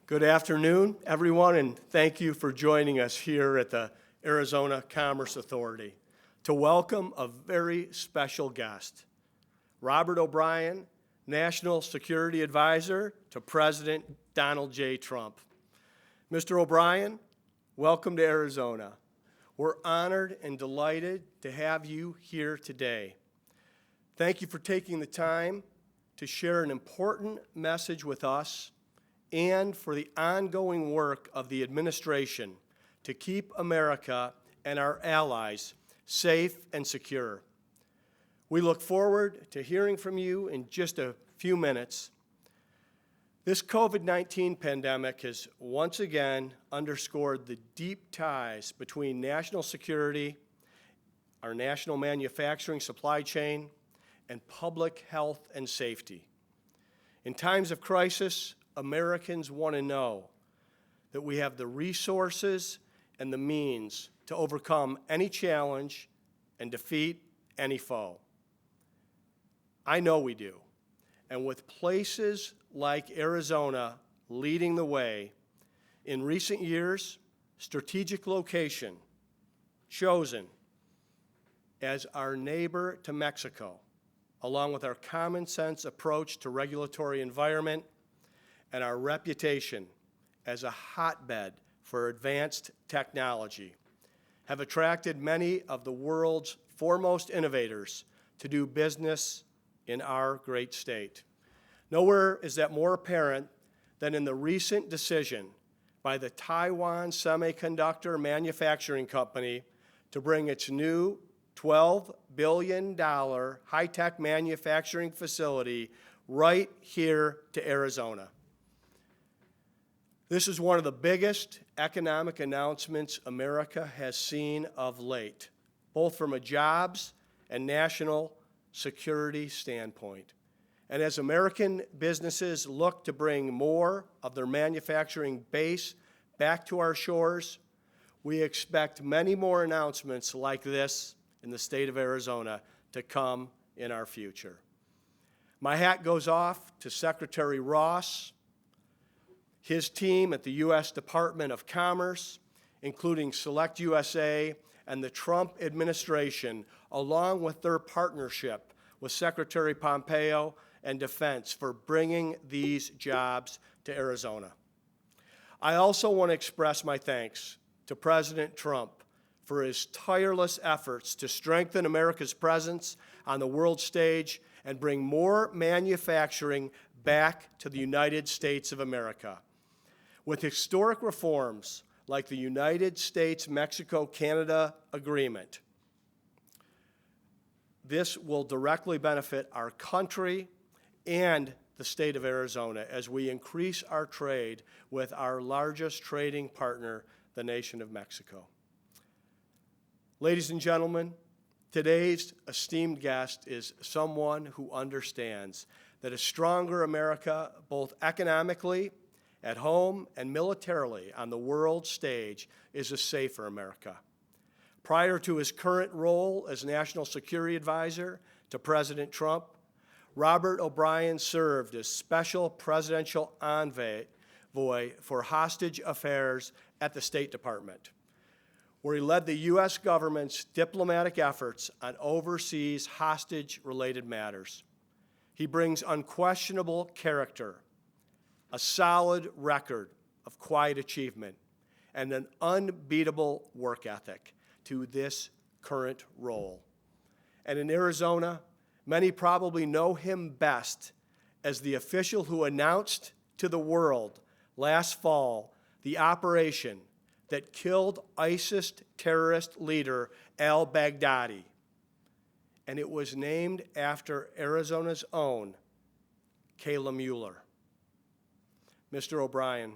Good afternoon, everyone, and thank you for joining us here at the Arizona Commerce Authority to welcome a very special guest, Robert O'Brien, National Security Advisor to President Donald J. Trump. Mr. O'Brien, welcome to Arizona. We're honored and delighted to have you here today. Thank you for taking the time to share an important message with us and for the ongoing work of the administration to keep America and our allies safe and secure. We look forward to hearing from you in just a few minutes. This COVID-19 pandemic has once again underscored the deep ties between national security, our national manufacturing supply chain, and public health and safety. In times of crisis, Americans want to know that we have the resources and the means to overcome any challenge and defeat any foe. I know we do. And with places like Arizona leading the way, in recent years, strategic location chosen as our neighbor to Mexico, along with our common sense approach to regulatory environment and our reputation as a hotbed for advanced technology, have attracted many of the world's foremost innovators to do business in our great state. Nowhere is that more apparent than in the recent decision by the Taiwan Semiconductor Manufacturing Company to bring its new $12 billion high-tech manufacturing facility right here to Arizona. This is one of the biggest economic announcements America has seen of late, both from a jobs and national security standpoint. And as American businesses look to bring more of their manufacturing base back to our shores, we expect many more announcements like this in the state of Arizona to come in our future. My hat goes off to Secretary Ross, his team at the U.S. Department of Commerce, including Select USA and the Trump administration, along with their partnership with Secretary Pompeo and Defense for bringing these jobs to Arizona. I also want to express my thanks to President Trump for his tireless efforts to strengthen America's presence on the world stage and bring more manufacturing back to the United States of America. With historic reforms like the United States-Mexico-Canada Agreement, this will directly benefit our country and the state of Arizona as we increase our trade with our largest trading partner, the nation of Mexico. Ladies and gentlemen, today's esteemed guest is someone who understands that a stronger America, both economically, at home, and militarily on the world stage, is a safer America. Prior to his current role as National Security Advisor to President Trump, Robert O'Brien served as Special Presidential Envoy for Hostage Affairs at the State Department, where he led the U.S. government's diplomatic efforts on overseas hostage-related matters. He brings unquestionable character, a solid record of quiet achievement, and an unbeatable work ethic to this current role. And in Arizona, many probably know him best as the official who announced to the world last fall the operation that killed ISIS terrorist leader al-Baghdadi. And it was named after Arizona's own Kayla Mueller. Mr. O'Brien,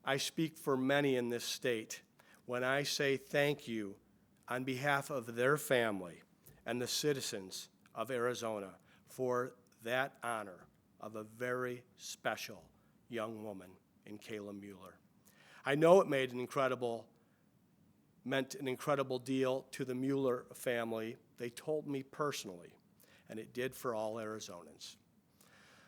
I speak for many in this state when I say thank you on behalf of their family and the citizens of Arizona for that honor of a very special young woman in Kayla Mueller. I know it meant an incredible deal to the Mueller family. They told me personally, and it did for all Arizonans.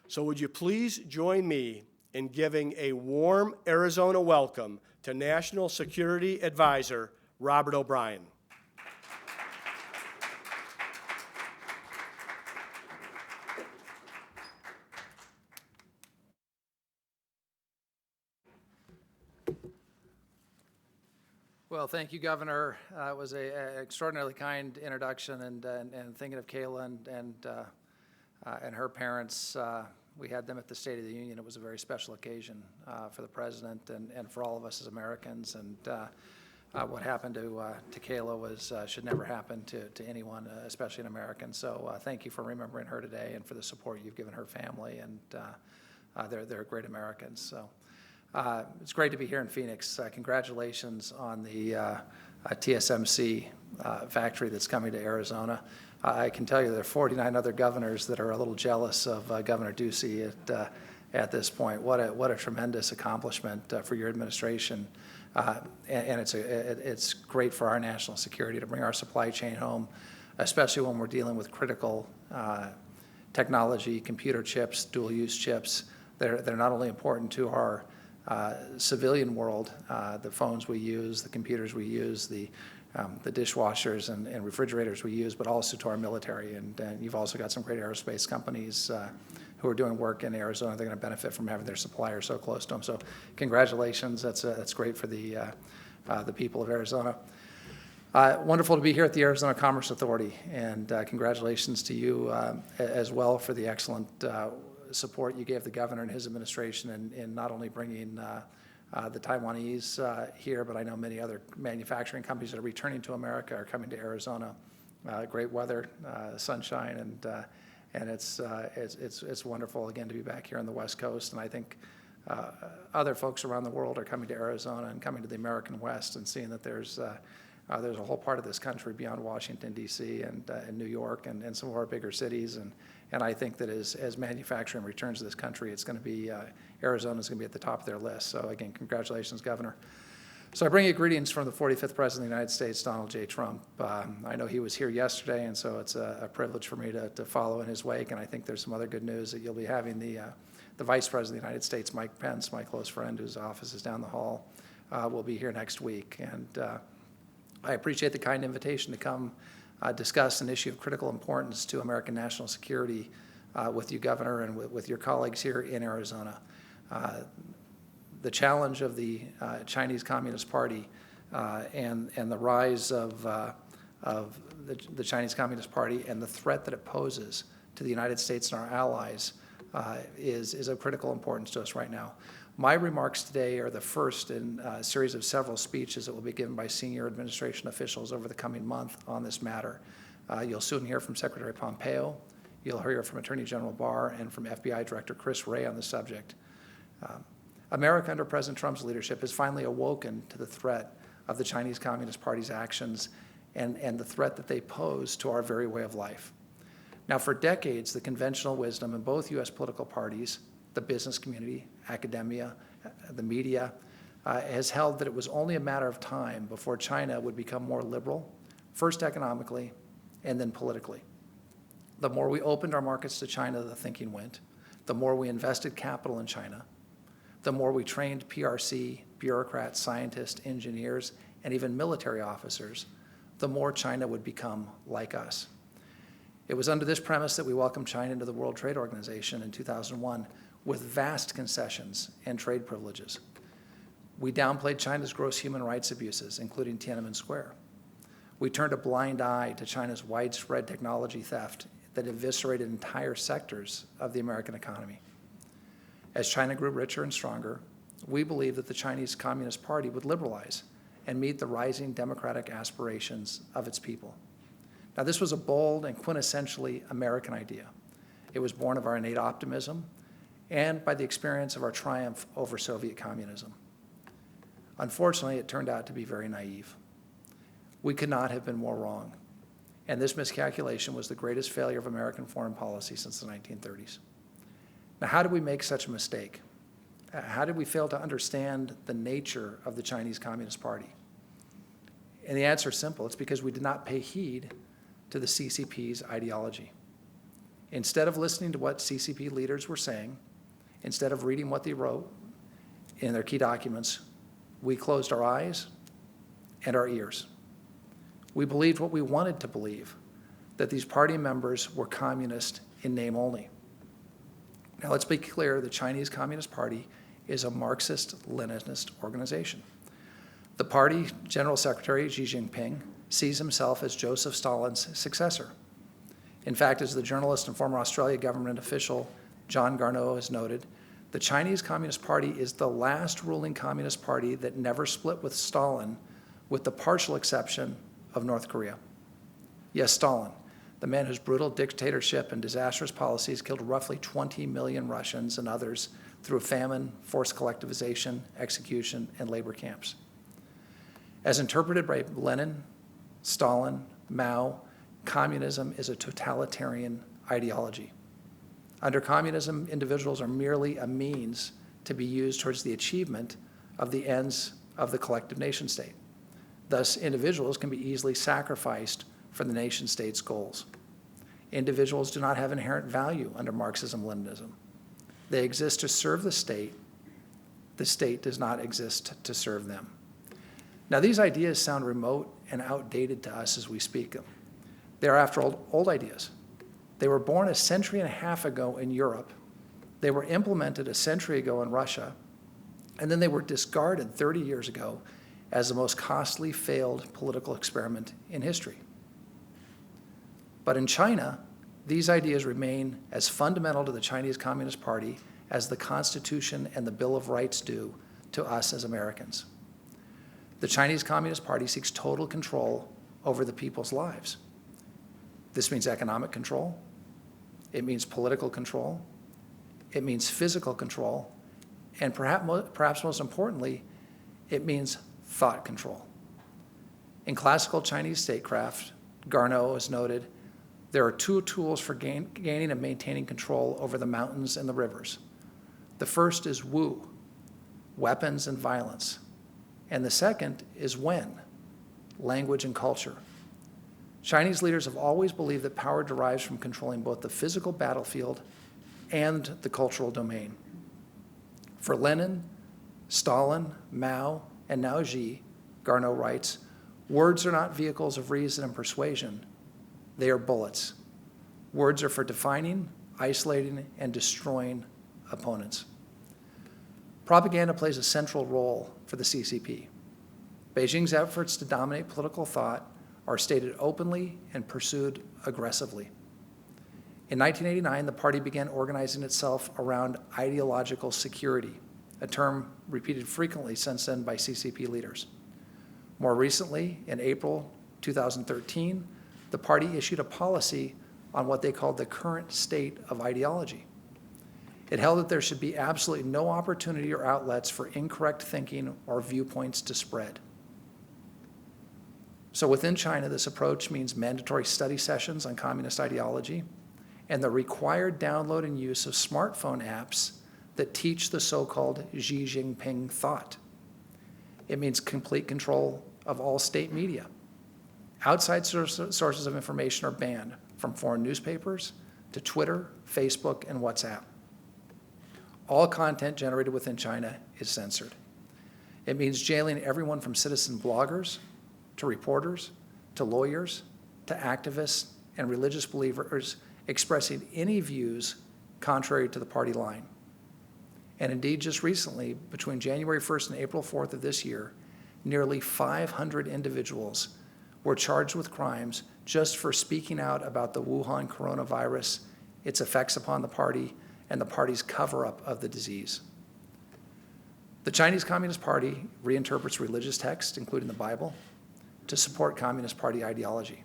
So would you please join me in giving a warm Arizona welcome to National Security Advisor Robert O'Brien. Well, thank you, Governor. It was an extraordinarily kind introduction, and thinking of Kayla and her parents, we had them at the State of the Union. It was a very special occasion for the President and for all of us as Americans. And what happened to Kayla should never happen to anyone, especially an American. So thank you for remembering her today and for the support you've given her family. And they're great Americans. So. It's great to be here in Phoenix. Congratulations on the TSMC factory that's coming to Arizona. I can tell you there are 49 other governors that are a little jealous of Governor Ducey at this point. What a tremendous accomplishment for your administration, and it's great for our national security to bring our supply chain home, especially when we're dealing with critical technology, computer chips, dual-use chips. They're not only important to our civilian world, the phones we use, the computers we use, the dishwashers and refrigerators we use, but also to our military. And you've also got some great aerospace companies who are doing work in Arizona. They're going to benefit from having their suppliers so close to them. So congratulations. That's great for the people of Arizona. Wonderful to be here at the Arizona Commerce Authority, and congratulations to you as well for the excellent support you gave the governor and his administration in not only bringing the Taiwanese here, but I know many other manufacturing companies that are returning to America are coming to Arizona. Great weather, sunshine, and it's wonderful again to be back here on the West Coast. And I think other folks around the world are coming to Arizona and coming to the American West and seeing that there's a whole part of this country beyond Washington, D.C. and New York and some of our bigger cities. And I think that as manufacturing returns to this country, it's going to be, Arizona's going to be at the top of their list. So again, congratulations, Governor. So I bring you greetings from the 45th President of the United States, Donald J. Trump. I know he was here yesterday, and so it's a privilege for me to follow in his wake. And I think there's some other good news that you'll be having the Vice President of the United States, Mike Pence, my close friend whose office is down the hall, will be here next week. And I appreciate the kind invitation to come discuss an issue of critical importance to American national security with you, Governor, and with your colleagues here in Arizona. The challenge of the Chinese Communist Party and the rise of the Chinese Communist Party and the threat that it poses to the United States and our allies is of critical importance to us right now. My remarks today are the first in a series of several speeches that will be given by senior administration officials over the coming month on this matter. You'll soon hear from Secretary Pompeo. You'll hear from Attorney General Barr and from FBI Director Chris Wray on the subject. America under President Trump's leadership has finally awoken to the threat of the Chinese Communist Party's actions and the threat that they pose to our very way of life. Now, for decades, the conventional wisdom in both U.S. political parties, the business community, academia, the media, has held that it was only a matter of time before China would become more liberal, first economically and then politically. The more we opened our markets to China, the thinking went. The more we invested capital in China, the more we trained PRC, bureaucrats, scientists, engineers, and even military officers, the more China would become like us. It was under this premise that we welcomed China into the World Trade Organization in 2001 with vast concessions and trade privileges. We downplayed China's gross human rights abuses, including Tiananmen Square. We turned a blind eye to China's widespread technology theft that eviscerated entire sectors of the American economy. As China grew richer and stronger, we believed that the Chinese Communist Party would liberalize and meet the rising democratic aspirations of its people. Now, this was a bold and quintessentially American idea. It was born of our innate optimism and by the experience of our triumph over Soviet communism. Unfortunately, it turned out to be very naive. We could not have been more wrong, and this miscalculation was the greatest failure of American foreign policy since the 1930s. Now, how did we make such a mistake? How did we fail to understand the nature of the Chinese Communist Party? And the answer is simple. It's because we did not pay heed to the CCP's ideology. Instead of listening to what CCP leaders were saying, instead of reading what they wrote in their key documents, we closed our eyes and our ears. We believed what we wanted to believe, that these party members were communist in name only. Now let's be clear, the Chinese Communist Party is a Marxist-Leninist organization. The party General Secretary Xi Jinping sees himself as Joseph Stalin's successor. In fact, as the journalist and former Australia government official John Garneau has noted, the Chinese Communist Party is the last ruling communist party that never split with Stalin, with the partial exception of North Korea. Yes, Stalin, the man whose brutal dictatorship and disastrous policies killed roughly 20 million Russians and others through famine, forced collectivization, execution, and labor camps. As interpreted by Lenin, Stalin, Mao, communism is a totalitarian ideology. Under communism, individuals are merely a means to be used towards the achievement of the ends of the collective nation state. Thus, individuals can be easily sacrificed for the nation state's goals. Individuals do not have inherent value under Marxism-Leninism. They exist to serve the state. The state does not exist to serve them. Now, these ideas sound remote and outdated to us as we speak them. They are, after all, old ideas. They were born a century and a half ago in Europe. They were implemented a century ago in Russia, and then they were discarded 30 years ago as the most costly failed political experiment in history. But in China, these ideas remain as fundamental to the Chinese Communist Party as the Constitution and the Bill of Rights do to us as Americans. The Chinese Communist Party seeks total control over the people's lives. This means economic control. It means political control. It means physical control. And perhaps most importantly, it means thought control. In classical Chinese statecraft, Garneau has noted, there are two tools for gaining and maintaining control over the mountains and the rivers. The first is wu, weapons and violence. And the second is wen, language and culture. Chinese leaders have always believed that power derives from controlling both the physical battlefield and the cultural domain. For Lenin, Stalin, Mao, and now Xi, Garneau writes, words are not vehicles of reason and persuasion. They are bullets. Words are for defining, isolating, and destroying opponents. Propaganda plays a central role for the CCP. Beijing's efforts to dominate political thought are stated openly and pursued aggressively. In 1989, the party began organizing itself around ideological security, a term repeated frequently since then by CCP leaders. More recently, in April 2013, the party issued a policy on what they called the current state of ideology. It held that there should be absolutely no opportunity or outlets for incorrect thinking or viewpoints to spread. So within China, this approach means mandatory study sessions on communist ideology and the required download and use of smartphone apps that teach the so-called Xi Jinping thought. It means complete control of all state media. Outside sources of information are banned, from foreign newspapers to Twitter, Facebook, and WhatsApp. All content generated within China is censored. It means jailing everyone from citizen bloggers to reporters to lawyers to activists and religious believers expressing any views contrary to the party line. And indeed, just recently, between January 1st and April 4th of this year, nearly 500 individuals were charged with crimes just for speaking out about the Wuhan coronavirus, its effects upon the party, and the party's cover-up of the disease. The Chinese Communist Party reinterprets religious texts, including the Bible, to support Communist Party ideology.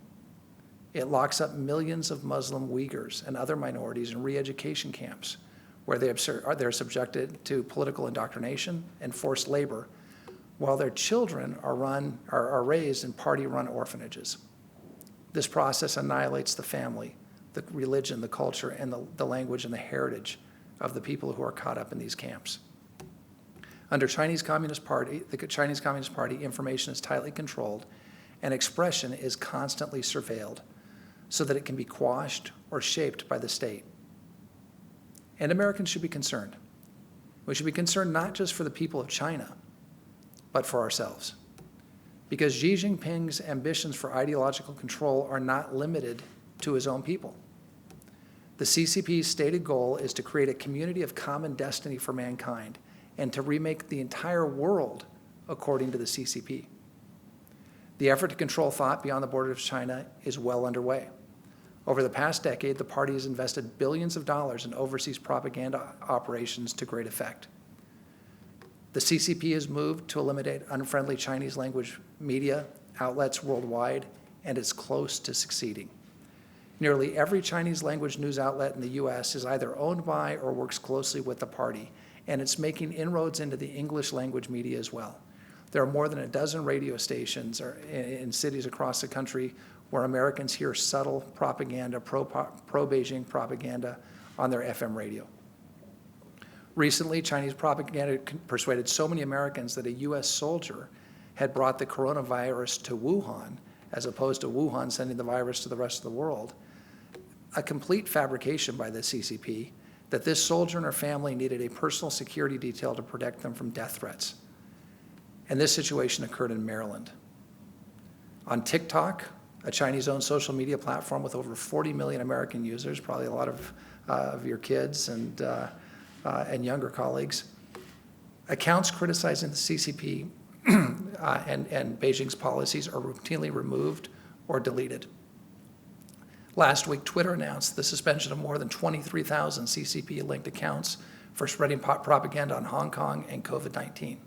It locks up millions of Muslim Uyghurs and other minorities in re-education camps where they're subjected to political indoctrination and forced labor, while their children are raised in party-run orphanages. This process annihilates the family, the religion, the culture, and the language and the heritage of the people who are caught up in these camps. Under the Chinese Communist Party, information is tightly controlled and expression is constantly surveilled so that it can be quashed or shaped by the state. And Americans should be concerned. We should be concerned not just for the people of China, but for ourselves. Because Xi Jinping's ambitions for ideological control are not limited to his own people. The CCP's stated goal is to create a community of common destiny for mankind and to remake the entire world according to the CCP. The effort to control thought beyond the borders of China is well underway. Over the past decade, the party has invested billions of dollars in overseas propaganda operations to great effect. The CCP has moved to eliminate unfriendly Chinese language media outlets worldwide, and is close to succeeding. Nearly every Chinese language news outlet in the U.S. is either owned by or works closely with the party, and it's making inroads into the English language media as well. There are more than a dozen radio stations in cities across the country where Americans hear subtle propaganda, pro-Beijing propaganda on their FM radio. Recently, Chinese propaganda persuaded so many Americans that a U.S. soldier had brought the coronavirus to Wuhan, as opposed to Wuhan sending the virus to the rest of the world, a complete fabrication by the CCP, that this soldier and her family needed a personal security detail to protect them from death threats. And this situation occurred in Maryland. On TikTok, a Chinese-owned social media platform with over 40 million American users, probably a lot of your kids and younger colleagues, accounts criticizing the CCP and Beijing's policies are routinely removed or deleted. Last week, Twitter announced the suspension of more than 23,000 CCP-linked accounts for spreading propaganda on Hong Kong and COVID-19.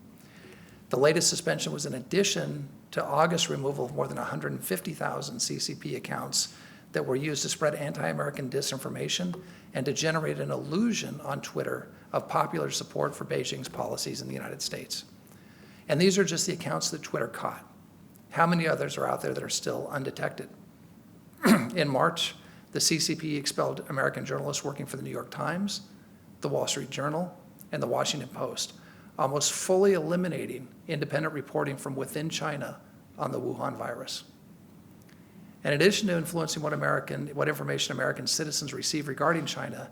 The latest suspension was in addition to August's removal of more than 150,000 CCP accounts that were used to spread anti-American disinformation and to generate an illusion on Twitter of popular support for Beijing's policies in the United States. And these are just the accounts that Twitter caught. How many others are out there that are still undetected? In March, the CCP expelled American journalists working for the New York Times, the Wall Street Journal, and the Washington Post, almost fully eliminating independent reporting from within China on the Wuhan virus. In addition to influencing what information American citizens receive regarding China,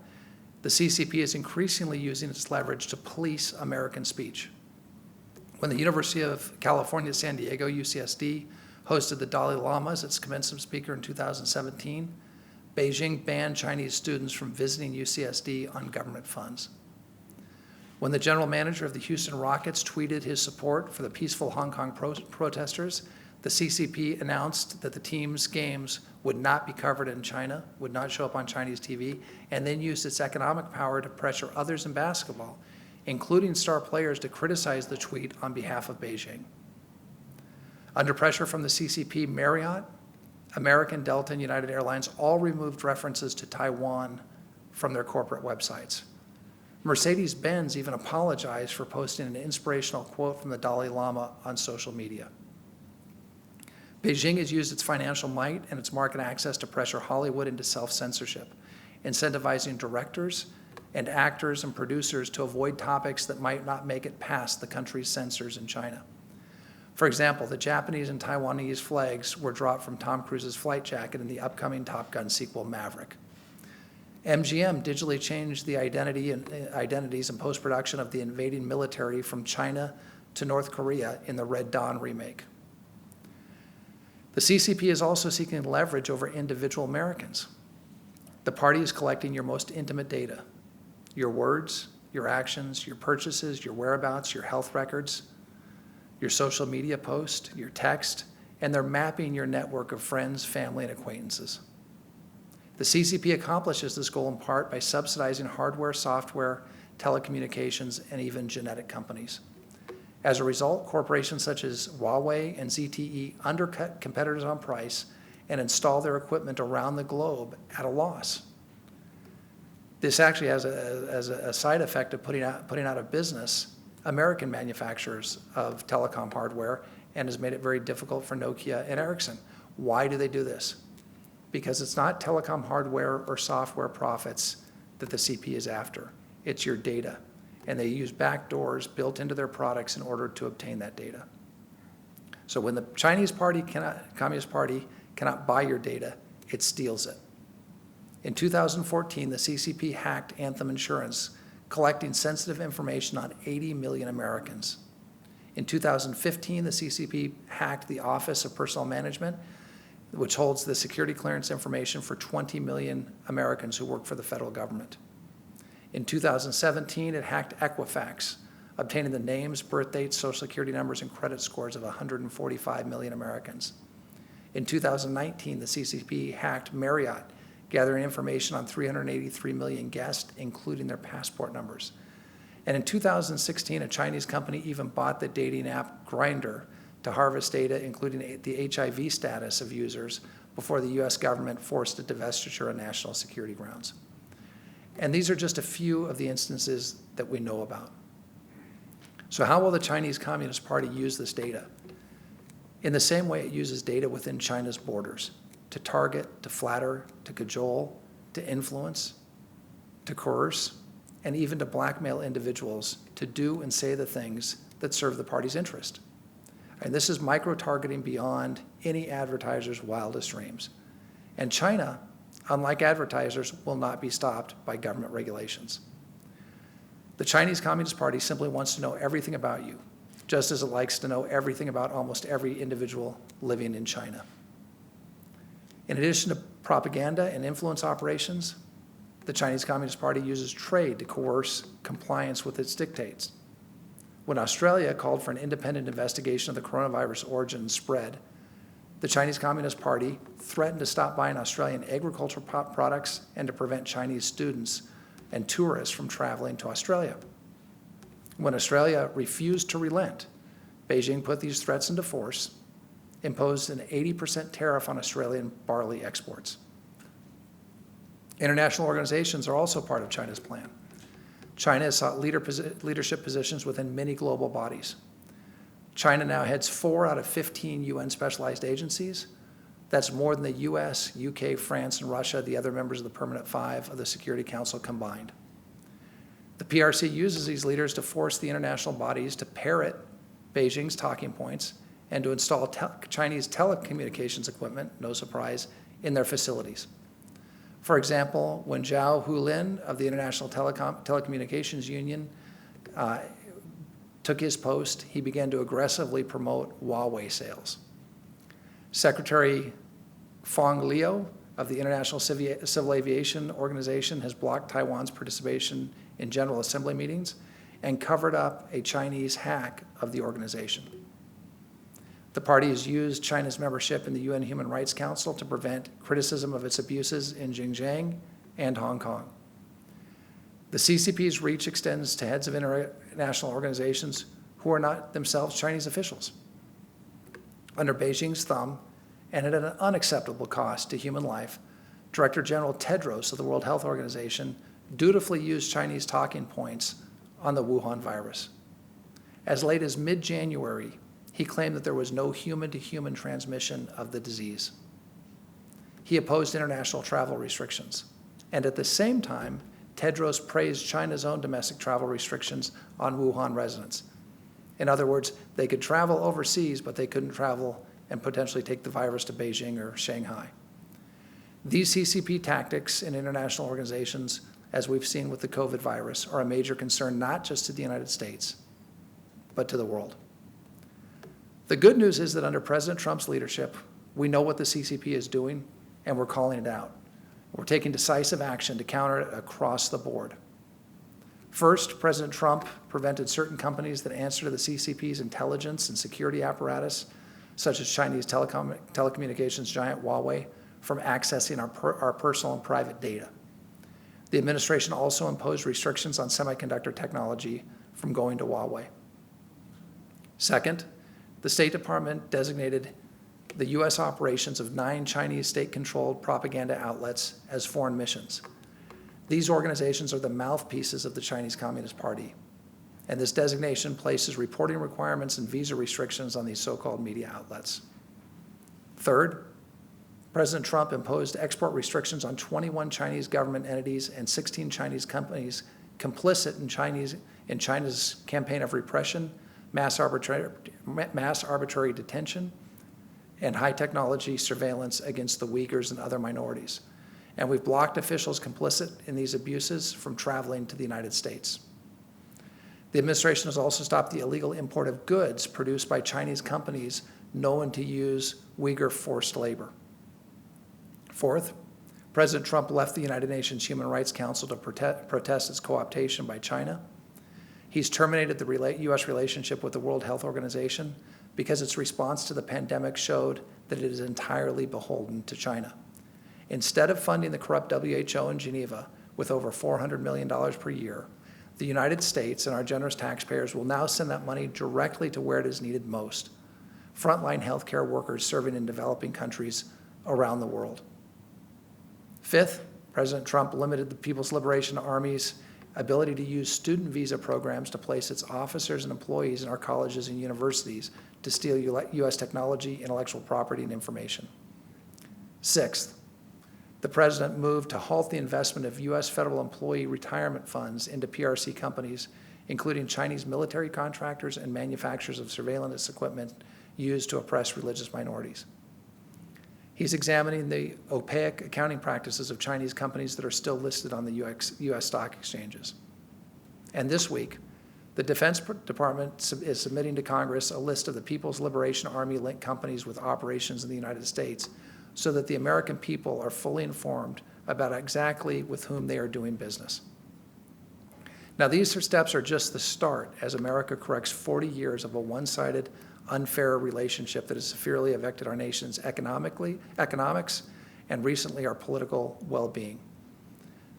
the CCP is increasingly using its leverage to police American speech. When the University of California, San Diego, UCSD, hosted the Dalai Lama as its commencement speaker in 2017, Beijing banned Chinese students from visiting UCSD on government funds. When the general manager of the Houston Rockets tweeted his support for the peaceful Hong Kong protesters, the CCP announced that the team's games would not be covered in China, would not show up on Chinese TV, and then used its economic power to pressure others in basketball, including star players, to criticize the tweet on behalf of Beijing. Under pressure from the CCP, Marriott, American, Delta, and United Airlines all removed references to Taiwan from their corporate websites. Mercedes-Benz even apologized for posting an inspirational quote from the Dalai Lama on social media. Beijing has used its financial might and its market access to pressure Hollywood into self-censorship, incentivizing directors and actors and producers to avoid topics that might not make it past the country's censors in China. For example, the Japanese and Taiwanese flags were dropped from Tom Cruise's flight jacket in the upcoming Top Gun sequel, Maverick. MGM digitally changed the identities and post-production of the invading military from China to North Korea in the Red Dawn remake. The CCP is also seeking leverage over individual Americans. The party is collecting your most intimate data, your words, your actions, your purchases, your whereabouts, your health records, your social media post, your text, and they're mapping your network of friends, family, and acquaintances. The CCP accomplishes this goal in part by subsidizing hardware, software, telecommunications, and even genetic companies. As a result, corporations such as Huawei and ZTE undercut competitors on price and install their equipment around the globe at a loss. This actually has a side effect of putting out of business American manufacturers of telecom hardware, and has made it very difficult for Nokia and Ericsson. Why do they do this? Because it's not telecom hardware or software profits that the CP is after. It's your data. And they use backdoors built into their products in order to obtain that data. So when the Chinese Communist Party cannot buy your data, it steals it. In 2014, the CCP hacked Anthem Insurance collecting sensitive information on 80 million Americans. In 2015, the CCP hacked the Office of Personnel Management, which holds the security clearance information for 20 million Americans who work for the federal government. In 2017, it hacked Equifax, obtaining the names, birth dates, social security numbers, and credit scores of 145 million Americans. In 2019, the CCP hacked Marriott, gathering information on 383 million guests, including their passport numbers. And in 2016, a Chinese company even bought the dating app Grindr to harvest data, including the HIV status of users, before the U.S. government forced a divestiture on national security grounds. And these are just a few of the instances that we know about. So how will the Chinese Communist Party use this data? In the same way it uses data within China's borders, to target, to flatter, to cajole, to influence, to coerce, and even to blackmail individuals to do and say the things that serve the party's interest. And this is micro-targeting beyond any advertiser's wildest dreams. And China, unlike advertisers, will not be stopped by government regulations. The Chinese Communist Party simply wants to know everything about you, just as it likes to know everything about almost every individual living in China. In addition to propaganda and influence operations, the Chinese Communist Party uses trade to coerce compliance with its dictates. When Australia called for an independent investigation of the coronavirus origin and spread, the Chinese Communist Party threatened to stop buying Australian agricultural products and to prevent Chinese students and tourists from traveling to Australia. When Australia refused to relent, Beijing put these threats into force, imposed an 80% tariff on Australian barley exports. International organizations are also part of China's plan. China has sought leadership positions within many global bodies. China now heads 4 out of 15 UN specialized agencies. That's more than the U.S., UK, France, and Russia, the other members of the Permanent Five of the Security Council combined. The PRC uses these leaders to force the international bodies to parrot Beijing's talking points and to install Chinese telecommunications equipment, no surprise, in their facilities. For example, when Zhao Hulin of the International Telecommunications Union took his post, he began to aggressively promote Huawei sales. Secretary Fong Liu of the International Civil Aviation Organization has blocked Taiwan's participation in General Assembly meetings and covered up a Chinese hack of the organization. The party has used China's membership in the UN Human Rights Council to prevent criticism of its abuses in Xinjiang and Hong Kong. The CCP's reach extends to heads of international organizations who are not themselves Chinese officials. Under Beijing's thumb, and at an unacceptable cost to human life, Director General Tedros of the World Health Organization dutifully used Chinese talking points on the Wuhan virus. As late as mid-January, he claimed that there was no human-to-human transmission of the disease. He opposed international travel restrictions. And at the same time, Tedros praised China's own domestic travel restrictions on Wuhan residents. In other words, they could travel overseas, but they couldn't travel and potentially take the virus to Beijing or Shanghai. These CCP tactics in international organizations, as we've seen with the COVID virus, are a major concern not just to the United States, but to the world. The good news is that under President Trump's leadership, we know what the CCP is doing, and we're calling it out. We're taking decisive action to counter it across the board. First, President Trump prevented certain companies that answer to the CCP's intelligence and security apparatus, such as Chinese telecommunications giant Huawei, from accessing our personal and private data. The administration also imposed restrictions on semiconductor technology from going to Huawei. Second, the State Department designated the U.S. operations of 9 Chinese state-controlled propaganda outlets as foreign missions. These organizations are the mouthpieces of the Chinese Communist Party, and this designation places reporting requirements and visa restrictions on these so-called media outlets. Third, President Trump imposed export restrictions on 21 Chinese government entities and 16 Chinese companies complicit in China's campaign of repression, mass arbitrary detention, and high-technology surveillance against the Uyghurs and other minorities. and we've blocked officials complicit in these abuses from traveling to the United States. The administration has also stopped the illegal import of goods produced by Chinese companies known to use Uyghur forced labor. Fourth, President Trump left the United Nations Human Rights Council to protest its co-optation by China. He's terminated the U.S. relationship with the World Health Organization because its response to the pandemic showed that it is entirely beholden to China. Instead of funding the corrupt WHO in Geneva with over $400 million per year, the United States and our generous taxpayers will now send that money directly to where it is needed most: frontline healthcare workers serving in developing countries around the world. Fifth, President Trump limited the People's Liberation Army's ability to use student visa programs to place its officers and employees in our colleges and universities to steal U.S. technology, intellectual property, and information. Sixth, the president moved to halt the investment of U.S. federal employee retirement funds into PRC companies, including Chinese military contractors and manufacturers of surveillance equipment used to oppress religious minorities. He's examining the opaque accounting practices of Chinese companies that are still listed on the U.S. stock exchanges. And this week, the Defense Department is submitting to Congress a list of the People's Liberation Army-linked companies with operations in the United States so that the American people are fully informed about exactly with whom they are doing business. Now, these steps are just the start as America corrects 40 years of a one-sided, unfair relationship that has severely affected our nation's economics, and recently our political well-being.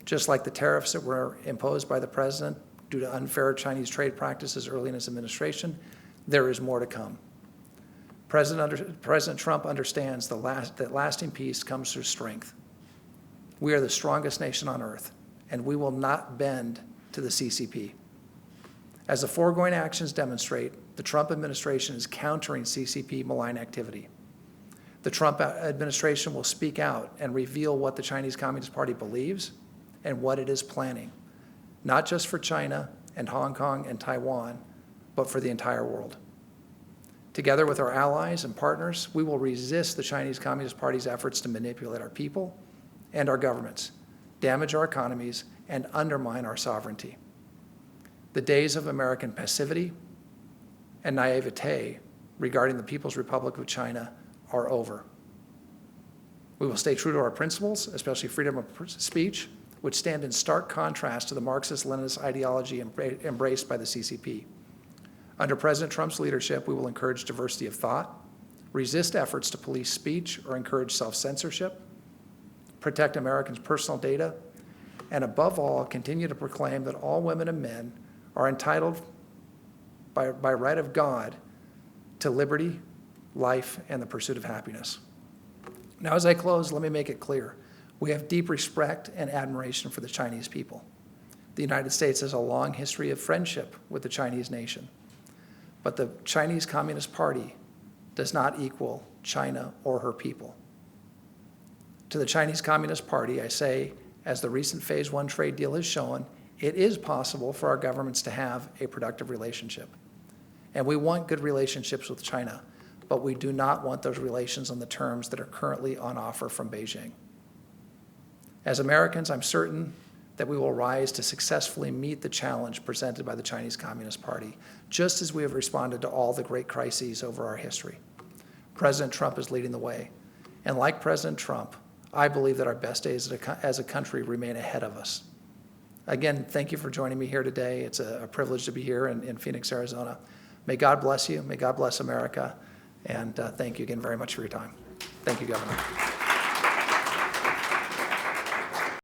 Just like the tariffs that were imposed by the president due to unfair Chinese trade practices early in his administration, there is more to come. President Trump understands that lasting peace comes through strength. We are the strongest nation on earth, and we will not bend to the CCP. As the foregoing actions demonstrate, the Trump administration is countering CCP malign activity. The Trump administration will speak out and reveal what the Chinese Communist Party believes and what it is planning, not just for China and Hong Kong and Taiwan, but for the entire world. Together with our allies and partners, we will resist the Chinese Communist Party's efforts to manipulate our people and our governments, damage our economies, and undermine our sovereignty. The days of American passivity and naivete regarding the People's Republic of China are over. We will stay true to our principles, especially freedom of speech, which stand in stark contrast to the Marxist-Leninist ideology embraced by the CCP. Under President Trump's leadership, we will encourage diversity of thought, resist efforts to police speech or encourage self-censorship, protect Americans' personal data, and above all, continue to proclaim that all women and men are entitled by right of God to liberty, life, and the pursuit of happiness. Now, as I close, let me make it clear. We have deep respect and admiration for the Chinese people. The United States has a long history of friendship with the Chinese nation. But the Chinese Communist Party does not equal China or her people. To the Chinese Communist Party, I say, as the recent Phase 1 trade deal has shown, it is possible for our governments to have a productive relationship. And we want good relationships with China, but we do not want those relations on the terms that are currently on offer from Beijing. As Americans, I'm certain that we will rise to successfully meet the challenge presented by the Chinese Communist Party, just as we have responded to all the great crises over our history. President Trump is leading the way. And like President Trump, I believe that our best days as a country remain ahead of us. Again, thank you for joining me here today. It's a privilege to be here in Phoenix, Arizona. May God bless you. May God bless America. And thank you again very much for your time. Thank you, Governor.